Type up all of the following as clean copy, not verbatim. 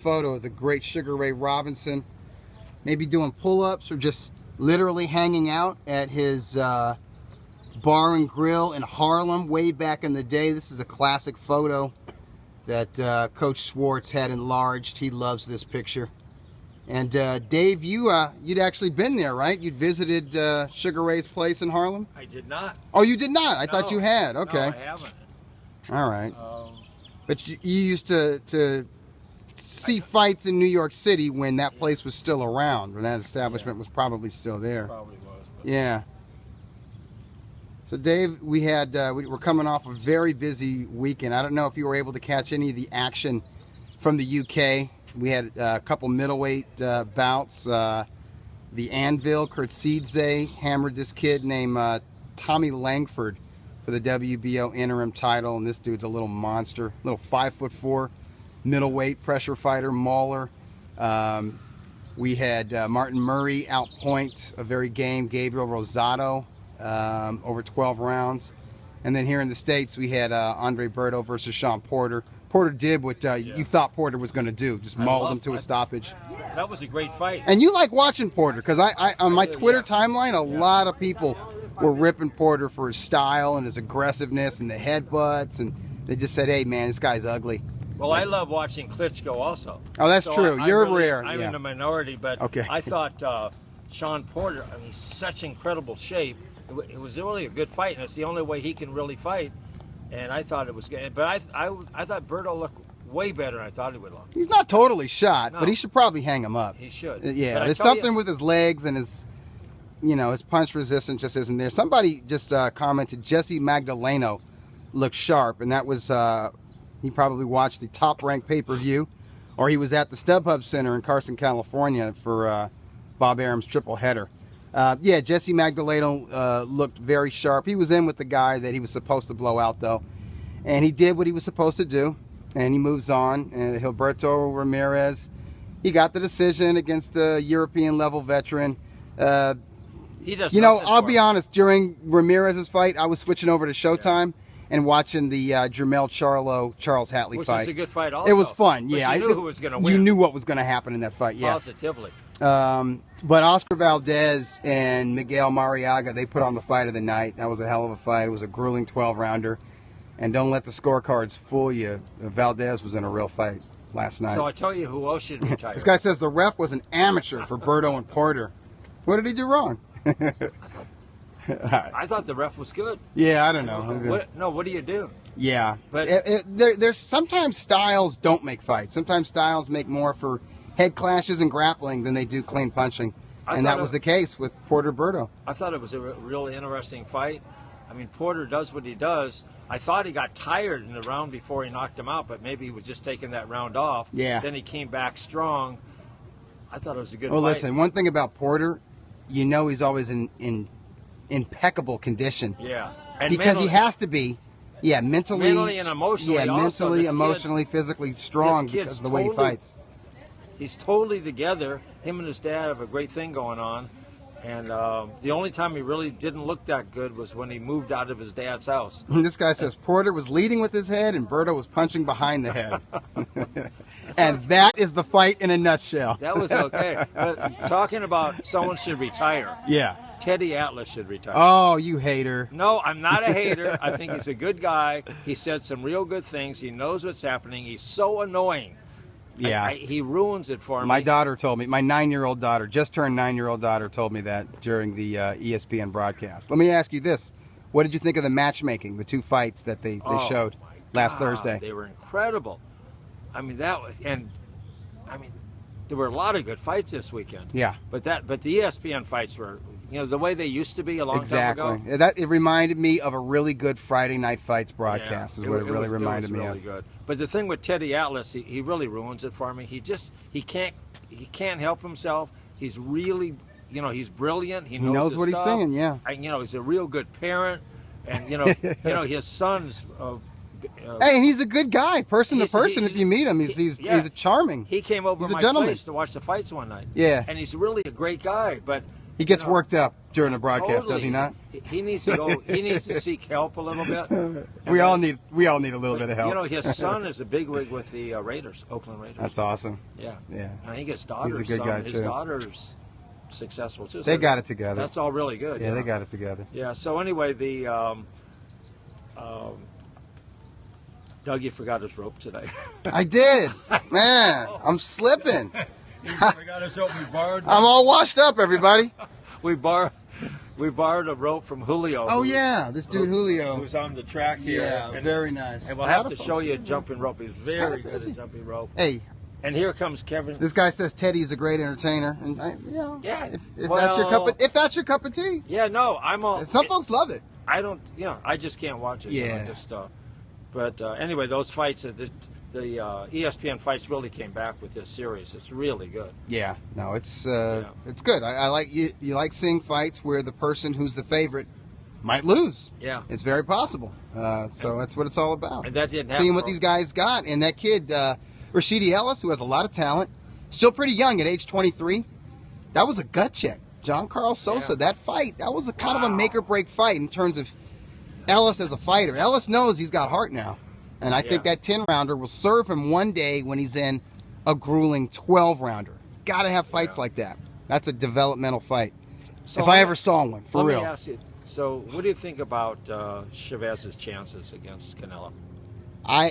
photo of the great Sugar Ray Robinson, maybe doing pull-ups or just literally hanging out at his bar and grill in Harlem way back in the day. This is a classic photo that Coach Schwartz had enlarged. He loves this picture. And Dave, you'd actually been there, right? You'd visited Sugar Ray's place in Harlem? I did not. Oh, you did not? I thought you had. Okay. No, I haven't. All right. But you used to see fights in New York City when that place was still around, when that establishment was probably still there. Probably was. But... Yeah. So Dave, we're coming off a very busy weekend. I don't know if you were able to catch any of the action from the UK. We had a couple middleweight bouts. The Anvil, Kurtzidze, hammered this kid named Tommy Langford for the WBO interim title. And this dude's a little monster, little 5'4" middleweight pressure fighter, mauler. We had Martin Murray outpoint a very game Gabriel Rosado over 12 rounds. And then here in the States, we had Andre Berto versus Sean Porter. Porter did what you thought Porter was going to do, just mauled him to a stoppage. That was a great fight. And you like watching Porter, because I on my Twitter timeline, a lot of people were ripping Porter for his style and his aggressiveness and the headbutts, and they just said, hey, man, this guy's ugly. Well, I love watching Klitschko also. Oh, that's true. You're rare. I'm in the minority, but I thought Sean Porter, I mean, he's such incredible shape. It was really a good fight, and it's the only way he can really fight. And I thought it was good. But I thought Berto looked way better than I thought he would look. He's not totally shot, but he should probably hang him up. He should. Yeah, there's something with his legs and his, his punch resistance just isn't there. Somebody just commented Jesse Magdaleno looked sharp, and that was, he probably watched the top-ranked pay-per-view, or he was at the StubHub Center in Carson, California for Bob Arum's triple header. Jesse Magdaleno looked very sharp. He was in with the guy that he was supposed to blow out, though. And he did what he was supposed to do, and he moves on. And Gilberto Ramirez, he got the decision against the European-level veteran. He does I'll be honest, during Ramirez's fight, I was switching over to Showtime and watching the Jermell Charlo-Charles Hatley fight. Which was a good fight also. It was fun, yeah. You knew who was going to win. You knew what was going to happen in that fight, yeah. Positively. But Oscar Valdez and Miguel Mariaga, they put on the fight of the night. That was a hell of a fight. It was a grueling 12-rounder. And don't let the scorecards fool you. Valdez was in a real fight last night. So I tell you who else should retire. This guy says the ref was an amateur for Berto and Porter. What did he do wrong? I thought the ref was good. Yeah, I don't know. What do you do? Yeah. But there's sometimes styles don't make fights. Sometimes styles make more for head clashes and grappling than they do clean punching. And that was the case with Porter Berto. I thought it was a really interesting fight. I mean, Porter does what he does. I thought he got tired in the round before he knocked him out, but maybe he was just taking that round off. Yeah. Then he came back strong. I thought it was a good fight. Well, listen, one thing about Porter, he's always in impeccable condition. Yeah. And because he has to be. Yeah, mentally and emotionally. Yeah, mentally, emotionally, physically strong because of the way he fights. He's totally together. Him and his dad have a great thing going on. And the only time he really didn't look that good was when he moved out of his dad's house. This guy says Porter was leading with his head and Berto was punching behind the head. And that is the fight in a nutshell. That was okay. But talking about someone should retire. Yeah. Teddy Atlas should retire. Oh, you hater. No, I'm not a hater. I think he's a good guy. He said some real good things. He knows what's happening. He's so annoying. Yeah. He ruins it for me. My daughter told me, my 9-year-old daughter, just turned 9-year-old daughter, told me that during the ESPN broadcast. Let me ask you this. What did you think of the matchmaking, the two fights that they showed last Thursday? They were incredible. I mean, there were a lot of good fights this weekend. Yeah. But the ESPN fights were, the way they used to be a long time ago. Exactly. It reminded me of a really good Friday Night Fights broadcast. Is what it really reminded me of. It was really good. But the thing with Teddy Atlas, he really ruins it for me. He can't help himself. He's really, he's brilliant. He knows what he's saying. Yeah. And, he's a real good parent. And his son's. Hey, and he's a good guy, person to person. If you meet him, he's a charming. He came over to my place to watch the fights one night. Yeah. And he's really a great guy, but He gets worked up during the broadcast, totally. Does he not? He needs to go. He needs to seek help a little bit. We all need a little bit of help. You know, his son is a bigwig with the Raiders, Oakland Raiders. That's awesome. Yeah. Yeah. I think his daughter's He's a good guy, his too. daughter's successful too. They got it together. That's all really good. Yeah, they got it together. Yeah. So anyway, the Dougie forgot his rope today. I did. Man, I'm slipping. He forgot his rope. We borrowed. I'm all washed up, everybody. We borrowed a rope from Julio. Oh, yeah, this dude Julio. Who's on the track here. Yeah, and, very nice. And we'll have to show you a jumping rope. He's very good at jumping rope. Hey. And here comes Kevin. This guy says Teddy's a great entertainer, and yeah, if that's your cup of tea. Yeah, no, I'm all. Some folks love it. I don't. I just can't watch it. Yeah. But anyway, those fights, the ESPN fights really came back with this series. It's really good. Yeah, no, it's good. I like you like seeing fights where the person who's the favorite might lose. Yeah, it's very possible. So that's what it's all about. And that didn't happen. Seeing what these guys got, and that kid Rashidi Ellis, who has a lot of talent, still pretty young at age 23. That was a gut check. John Carl Sosa, that fight, that was a kind of a make or break fight in terms of Ellis as a fighter. Ellis knows he's got heart now. And I think that 10-rounder will serve him one day when he's in a grueling 12-rounder. Got to have fights like that. That's a developmental fight. So if I ever saw one, for real. Let me ask you, so what do you think about Chavez's chances against Canelo?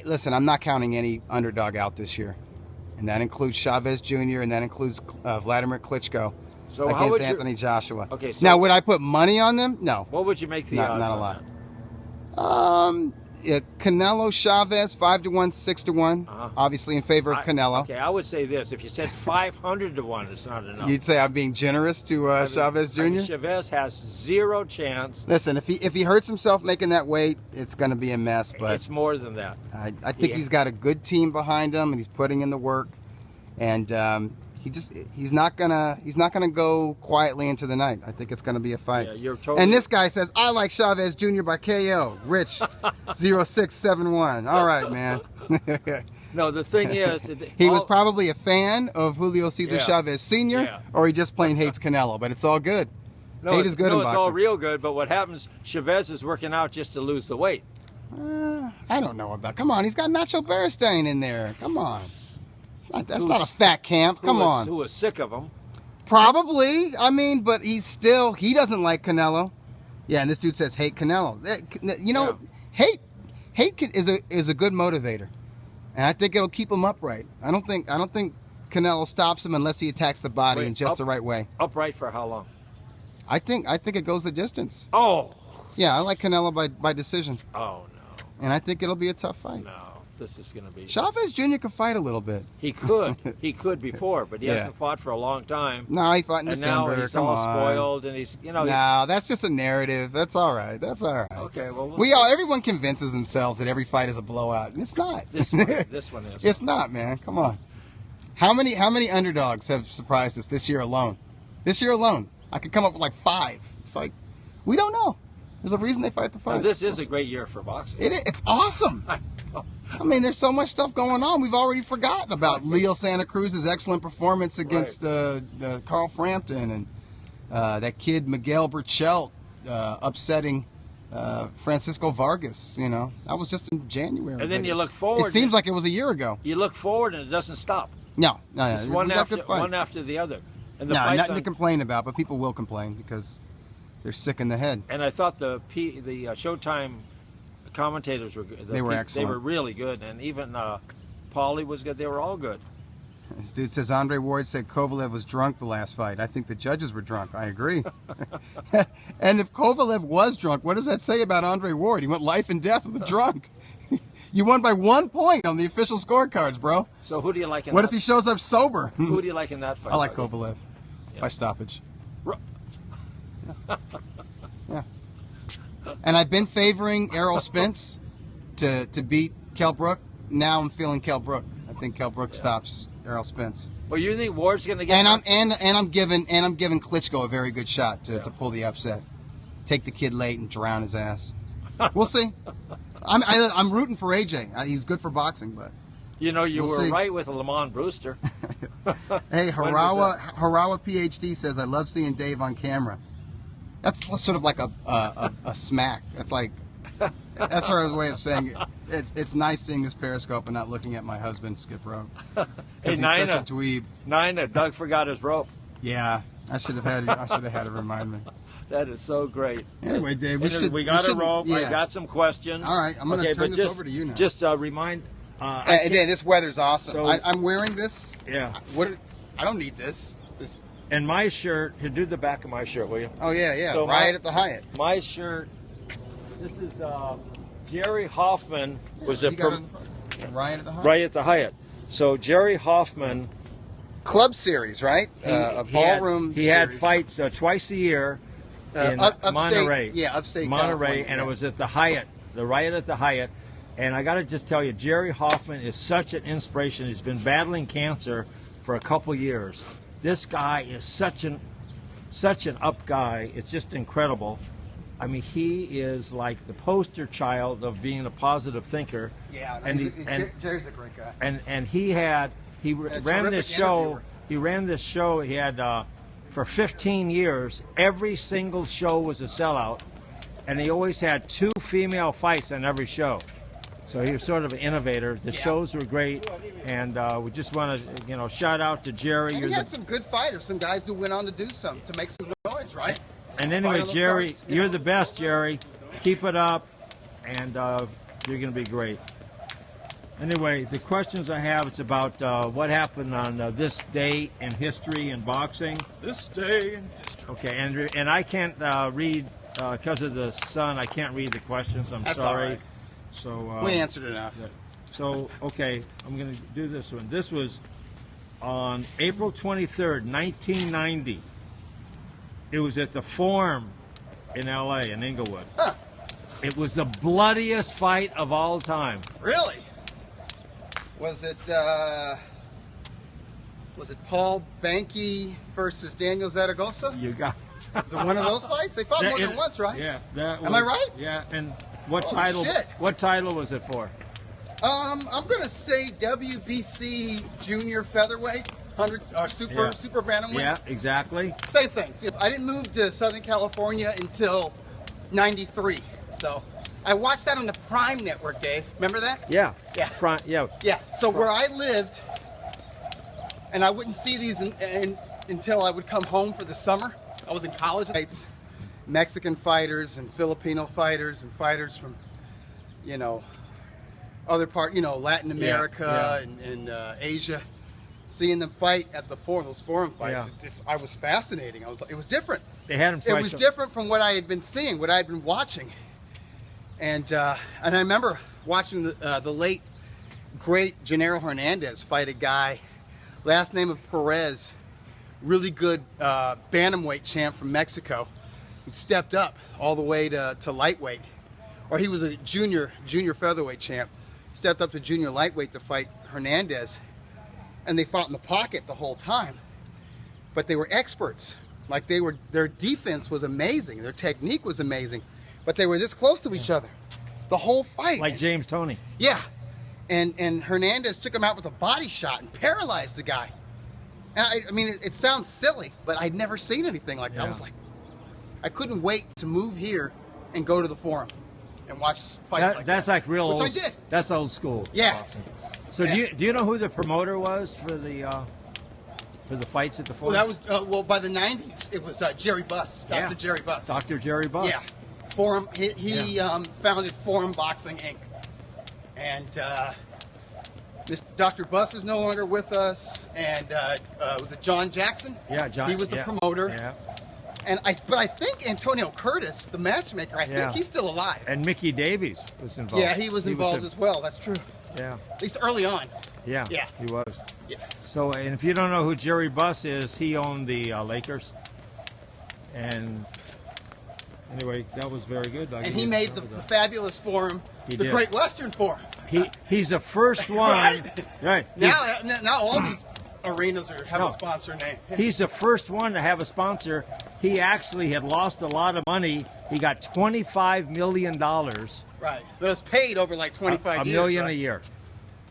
Listen, I'm not counting any underdog out this year. And that includes Chavez Jr. and that includes Vladimir Klitschko against Anthony Joshua. Okay, so now, would I put money on them? No. What would you make the odds not a on lot. That? Canelo Chavez 5-1, 6-1, obviously in favor of Canelo. Okay, I would say this: if you said 500-1, it's not enough. You'd say I'm being generous to Chavez Jr. Chavez has zero chance. Listen, if he hurts himself making that weight, it's going to be a mess. But it's more than that. I think he's got a good team behind him, and he's putting in the work, and he's not gonna go quietly into the night. I think it's gonna be a fight. Yeah, you're totally. And this guy says I like Chavez Jr. by KO. Rich 0671. All right, man. No, the thing is, he was probably a fan of Julio Cesar Chavez Sr. Or he just plain hates Canelo. But it's all good. Hate is good in boxing. It's all real good. But what happens? Chavez is working out just to lose the weight. I don't know about. Come on, he's got Nacho Beristain in there. Come on. That's not a fat camp. Come on. Who was sick of him? Probably. I mean, but he doesn't like Canelo. Yeah, and this dude says hate Canelo. You know, hate is a good motivator, and I think it'll keep him upright. I don't think Canelo stops him unless he attacks the body in just the right way. Upright for how long? I think it goes the distance. Oh. Yeah, I like Canelo by decision. Oh no. And I think it'll be a tough fight. No. This is going to be. Chavez Jr. can fight a little bit. He could before, but he hasn't fought for a long time. No, he fought in December. And now he's all spoiled, and he's. No, that's just a narrative. That's all right. Okay, well. Everyone convinces themselves that every fight is a blowout, and it's not. This one is. It's not, man. Come on. How many underdogs have surprised us this year alone? This year alone, I could come up with like 5. It's like we don't know. There's a reason they fight the fight. Well, this is a great year for boxing. It's awesome. I mean, there's so much stuff going on. We've already forgotten about Leo Santa Cruz's excellent performance against Carl Frampton and that kid Miguel Burchelt upsetting Francisco Vargas. You know, that was just in January. And then you look forward. It seems like it was a year ago. You look forward and it doesn't stop. No. Just one after the other. And the nothing to complain about, but people will complain because they're sick in the head. And I thought the Showtime commentators were good. They were excellent. They were really good, and even Paulie was good. They were all good. This dude says Andre Ward said Kovalev was drunk the last fight. I think the judges were drunk. I agree. And if Kovalev was drunk, what does that say about Andre Ward? He went life and death with a drunk. You won by 1 point on the official scorecards, bro. So who do you like in that? What if he shows up sober? Who do you like in that fight? I like Kovalev by stoppage. Yeah. And I've been favoring Errol Spence to beat Kell Brook. Now I'm feeling Kell Brook. I think Kell Brook stops Errol Spence. Well, you think Ward's going to get? And I'm giving Klitschko a very good shot to pull the upset. Take the kid late and drown his ass. We'll see. I'm rooting for AJ. He's good for boxing, but you know you were right with Lamont Brewster. Hey, Harawa PhD says, I love seeing Dave on camera. That's sort of like a smack. That's like, that's her way of saying it. It's nice seeing this Periscope and not looking at my husband, Skip Rowe. Hey, He's such a dweeb. Nina, Doug forgot his rope. Yeah, I should have had to remind me. That is so great. Anyway, Dave, we got a rope. Yeah. I got some questions. All right, I'm going to turn this over to you now. Just remind. Dave, this weather's awesome. So, I'm wearing this. Yeah. I don't need this. And my shirt. Here, do the back of my shirt, will you? Oh yeah. So Riot at the Hyatt. My shirt. This is Jerry Hoffman was Riot at the Hyatt. Riot at the Hyatt. So Jerry Hoffman. Club series, right? A ballroom. He had fights twice a year in Monterey. Yeah, upstate Monterey, and it was at the Hyatt, the Riot at the Hyatt. And I got to just tell you, Jerry Hoffman is such an inspiration. He's been battling cancer for a couple years. This guy is such an up guy. It's just incredible. I mean, he is like the poster child of being a positive thinker. Yeah, Jerry's a great guy. And he ran this show. He ran this show. He had for 15 years. Every single show was a sellout, and he always had 2 female fights on every show. So he was sort of an innovator. The shows were great, and we just want to, shout out to Jerry. And he had some good fighters, some guys who went on to do something, to make some noise, right? And anyway, Jerry, you're the best, Jerry. Keep it up, and you're going to be great. Anyway, the questions I have, it's about what happened on this day in history in boxing. This day in history. Okay, and I can't read, because of the sun, I can't read the questions. That's sorry. All right. So we answered enough. So, okay, I'm going to do this one. This was on April 23rd, 1990. It was at the Forum in L.A., in Inglewood. Huh. It was the bloodiest fight of all time. Really? Was it Paul Banky versus Daniel Zaragoza? You got. Was it one of those fights? They fought more than once, right? Yeah. Am I right? Yeah. And what Holy title? Shit. What title was it for? I'm gonna say WBC junior featherweight, super bantamweight. Yeah, exactly. Same thing. I didn't move to Southern California until '93, so I watched that on the Prime Network, Dave. Remember that? Yeah. Yeah. Prime. Yeah. Yeah. So where I lived, and I wouldn't see these until I would come home for the summer. I was in college. Mexican fighters and Filipino fighters and fighters from, other Latin America and Asia, seeing them fight at the Forum, those Forum fights. Yeah. I was fascinating. It was different. They had them fight. It was different from what I had been seeing, what I had been watching, and I remember watching the late great Gennaro Hernandez fight a guy, last name of Perez, really good bantamweight champ from Mexico, who stepped up all the way to lightweight, or he was a junior featherweight champ, stepped up to junior lightweight to fight Hernandez, and they fought in the pocket the whole time. But they were experts. Like their defense was amazing, their technique was amazing, but they were this close to each other the whole fight. Like James Toney. Yeah, and Hernandez took him out with a body shot and paralyzed the guy. And I mean, it sounds silly, but I'd never seen anything like that. Yeah. I was like, I couldn't wait to move here and go to the Forum and watch fights like that. That's like real Which old. I did. That's old school. Yeah. So Yeah. do you know who the promoter was for the fights at the Forum? Well, that was by the '90s. It was Jerry Buss, Dr. Jerry Buss. Dr. Jerry Buss. Yeah. Forum. He founded Forum Boxing Inc. And this Dr. Buss is no longer with us. And was it John Jackson? Yeah, John. He was the promoter. Yeah. And I think Antonio Curtis, the matchmaker, I think he's still alive. And Mickey Davies was involved. Yeah, he was involved as well. That's true. Yeah. At least early on. Yeah. Yeah. He was. Yeah. So, and if you don't know who Jerry Buss is, he owned the Lakers. And anyway, that was very good. And he made the fabulous Forum, the Great Western Forum. He's the first one. Right. Now all these arenas have a sponsor name. He's the first one to have a sponsor. He actually had lost a lot of money. He got $25 million. Right. But it was paid over like 25 years. $1 million right? a year.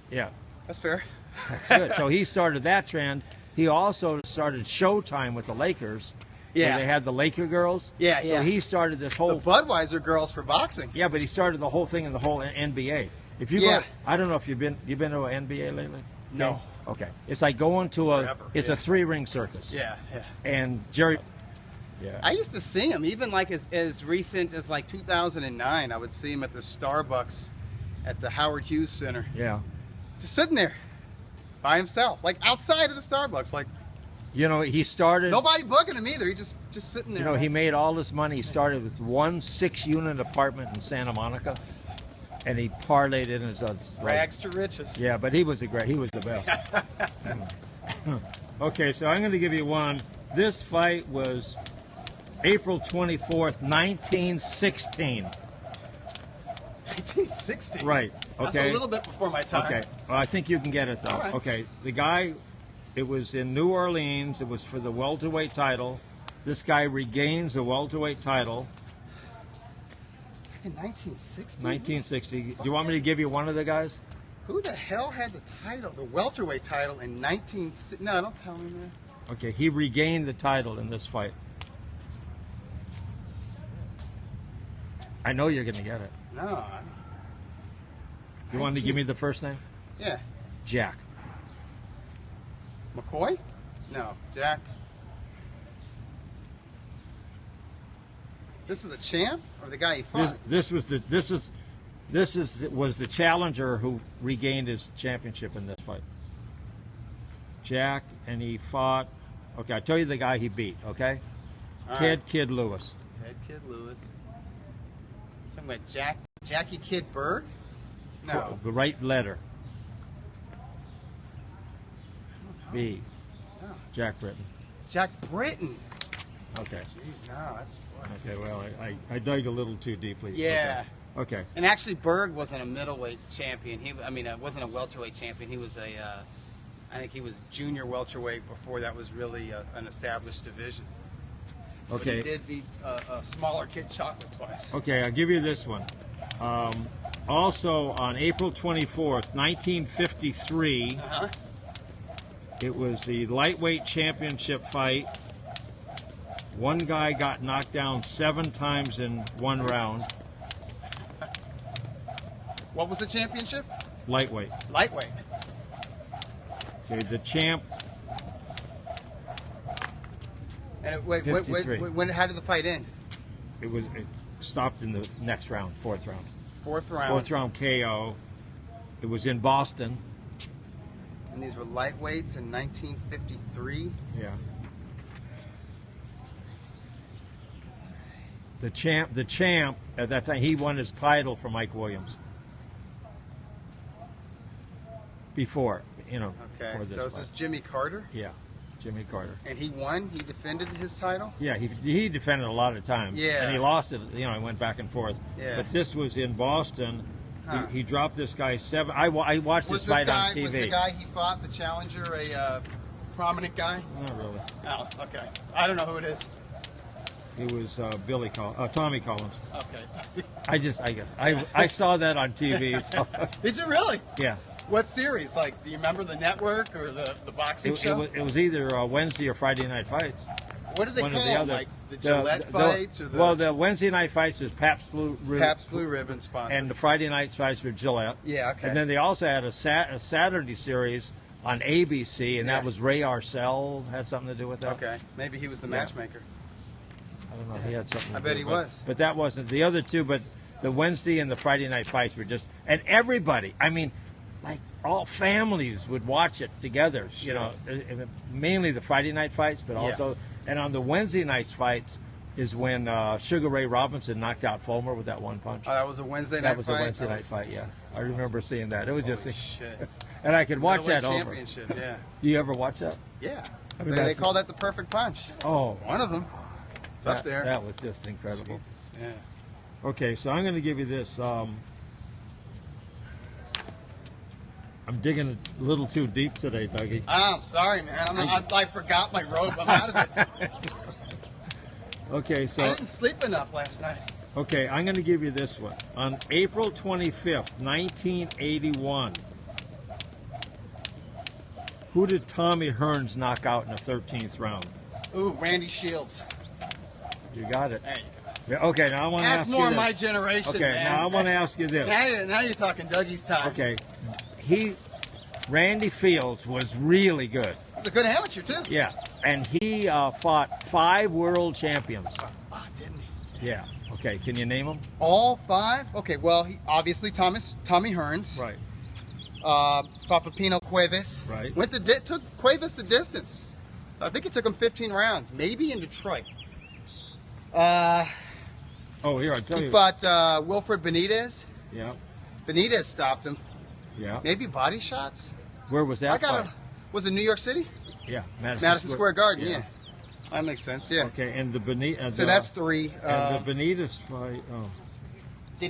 Yeah. That's fair. That's good. So he started that trend. he also started Showtime with the Lakers. Yeah. They had the Laker girls. Yeah, So he started this whole... The Budweiser girls for boxing. Yeah, but he started the whole thing in the whole NBA. If you go, I don't know if you've been to an NBA lately? No. Okay. It's like going to a 3-ring circus. Yeah. And Jerry... Yeah. I used to see him, even like as recent as like 2009. I would see him at the Starbucks at the Howard Hughes Center. Yeah. Just sitting there by himself, like outside of the Starbucks, like... You know, he started... Nobody bugging him either. He just sitting there. You know, he made all this money. He started with one 6-unit apartment in Santa Monica, and he parlayed it in his rags to riches. Yeah, but he was the best. Okay, so I'm going to give you one. This fight was April 24th, 1916. 1916? Right. Okay. That's a little bit before my time. Okay. Well, I think you can get it, though. Right. Okay. The guy... It was in New Orleans. It was for the welterweight title. This guy regains the welterweight title. In 1960? 1960. Do you want me to give you one of the guys? Who the hell had the title, the welterweight title in 1960? No, don't tell me, man. Okay, he regained the title in this fight. I know you're going to get it. No, I don't. You want to give me the first name? Yeah. Jack. McCoy? No, Jack. This is a champ or the guy he fought? This was the challenger who regained his championship in this fight. Jack, and he fought. Okay, I'll tell you the guy he beat. Okay, Ted Kid Lewis. Ted Kid Lewis. Talking about Jackie Kid Berg? No. The right letter. B. No. Jack Britton. Jack Britton. Okay. Jeez, no, that's what. Okay, well, I dug a little too deeply. Yeah. Okay. And actually, Berg wasn't a middleweight champion. It wasn't a welterweight champion. He was I think he was junior welterweight before that was really an established division. Okay. But he did beat a smaller kid, Chocolate, twice. Okay, I'll give you this one. Also, on April 24th, 1953. It was the lightweight championship fight. One guy got knocked down 7 times in one round. What was the championship? Lightweight. Lightweight. Okay, the champ. And how did the fight end? It stopped in the next round, 4th round. 4th round. 4th round KO. It was in Boston. And these were lightweights in 1953. Yeah. The champ at that time, he won his title from Mike Williams. Before, Okay, so is this Jimmy Carter? Yeah, Jimmy Carter. And he won? He defended his title? Yeah, he defended a lot of times. Yeah. And he lost it, he went back and forth. Yeah. But this was in Boston. He dropped this guy 7. I watched this fight on TV. Was the guy he fought, the challenger, a prominent guy? Not really. Oh, okay. I don't know who it is. It was Tommy Collins. Okay. I saw that on TV. So. Did you really? Yeah. What series? Like, do you remember the network or the boxing show? It was either Wednesday or Friday night fights. What did they call them? Like the Gillette fights? Or the Wednesday night fights was Pabst Blue Ribbon sponsor. And the Friday night fights were Gillette. Yeah, okay. And then they also had a Saturday series on ABC, and that was Ray Arcel. Had something to do with that. Okay. Maybe he was the matchmaker. I don't know. He had something to do bet he was. But that wasn't. The other two, but the Wednesday and the Friday night fights were just... And everybody, like all families would watch it together, mainly the Friday night fights, but also, and on the Wednesday nights fights is when Sugar Ray Robinson knocked out Fulmer with that one punch. Oh, that was a Wednesday night fight? That was a Wednesday night fight, yeah. I remember seeing that. It was Holy just, shit. And I could watch that over. Championship, yeah. Do you ever watch that? Yeah. They call that the perfect punch. Oh. It's one of them. It's up there. That was just incredible. Jesus. Yeah. Okay, so I'm going to give you this. I'm digging a little too deep today, Dougie. Oh, I'm sorry, man. I forgot my robe. I'm out of it. Okay, so... I didn't sleep enough last night. Okay, I'm going to give you this one. On April 25th, 1981, Who did Tommy Hearns knock out in the 13th round? Ooh, Randy Shields. You got it. Hey. Yeah, okay, now I want to ask you That's more this. my generation, Okay, man. now I want to ask you this. Now you're talking Dougie's time. Okay, Randy Fields was really good. He's a good amateur, too. Yeah, and he fought 5 world champions. Oh, didn't he? Yeah. Okay, can you name them? All 5? Okay, well, obviously Tommy Hearns. Right. Fought Pepino Cuevas. Right. Took Cuevas the distance. I think it took him 15 rounds, maybe in Detroit. Oh, here, I'll tell you. He fought Wilfred Benitez. Yeah. Benitez stopped him. Yeah. Maybe body shots. Where was that fight? Was it New York City? Yeah, Madison Square Garden. Yeah. That makes sense. Yeah. Okay, and the Benitez. So that's 3. And the Benitez fight. Oh.